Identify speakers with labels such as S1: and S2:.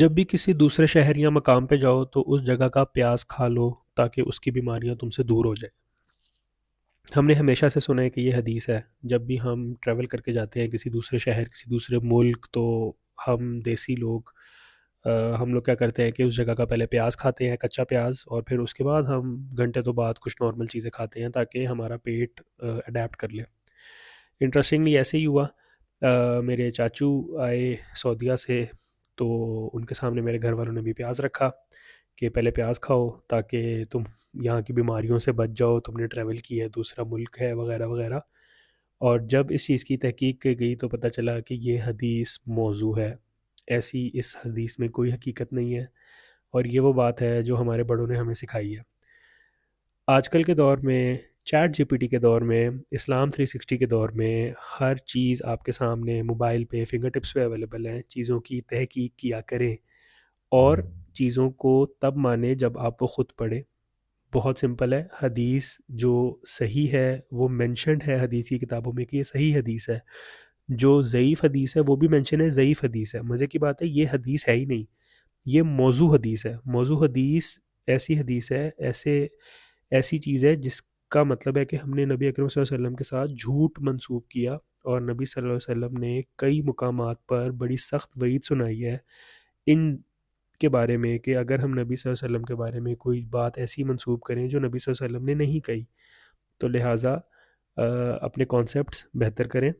S1: जब भी किसी दूसरे शहर या मकाम पे जाओ तो उस जगह का प्याज खा लो ताकि उसकी बीमारियां तुमसे दूर हो जाए। हमने हमेशा से सुना है कि ये हदीस है। जब भी हम ट्रैवल करके जाते हैं किसी दूसरे शहर किसी दूसरे मुल्क तो हम देसी लोग अ, हम लोग क्या करते हैं कि उस जगह का पहले प्याज खाते हैं, कच्चा प्याज, और फिर उसके बाद हम घंटे तो बाद कुछ नॉर्मल चीज़ें खाते हैं ताकि हमारा पेट अडेप्ट कर ले। इंटरेस्टिंगली ऐसे ही हुआ। मेरे चाचू आए सऊदीया से, तो उनके सामने मेरे घर वालों ने भी प्याज रखा कि पहले प्याज खाओ ताकि तुम यहाँ की बीमारियों से बच जाओ, तुमने ट्रैवल किया है, दूसरा मुल्क है, वगैरह वगैरह। और जब इस चीज़ की तहकीक की गई तो पता चला कि ये हदीस मौजू है। ऐसी इस हदीस में कोई हकीकत नहीं है, और ये वो बात है जो हमारे बड़ों ने हमें सिखाई है। आजकल के दौर में, चैट जीपीटी के दौर में, इस्लाम 360 के दौर में, हर चीज़ आपके सामने मोबाइल पे फिंगर टिप्स पे अवेलेबल है। चीज़ों की तहकीक किया करें और चीज़ों को तब माने जब आप वो खुद पढ़े। बहुत सिंपल है। हदीस जो सही है वो मेंशन्ड है हदीस की किताबों में कि ये सही हदीस है। जो ज़ईफ़ हदीस है वो भी मेंशन है ज़ईफ़ हदीस है। मज़े की बात है, ये हदीस है ही नहीं, ये मौजू हदीस है। मौजू हदीस ऐसी हदीस है, ऐसे ऐसी चीज़ है जिसका मतलब है कि हमने नबी अकरम सल्लल्लाहु अलैहि वसल्लम के साथ झूठ मंसूब किया, और नबी सल्लल्लाहु अलैहि वसल्लम ने कई मुकामात पर बड़ी सख्त वईद सुनाई है इन के बारे में कि अगर हम नबी सल्लल्लाहु अलैहि वसल्लम के बारे में कोई बात ऐसी मंसूब करें जो नबी सल्लल्लाहु अलैहि वसल्लम ने नहीं कही, तो लिहाजा अपने कॉन्सेप्ट्स बेहतर करें।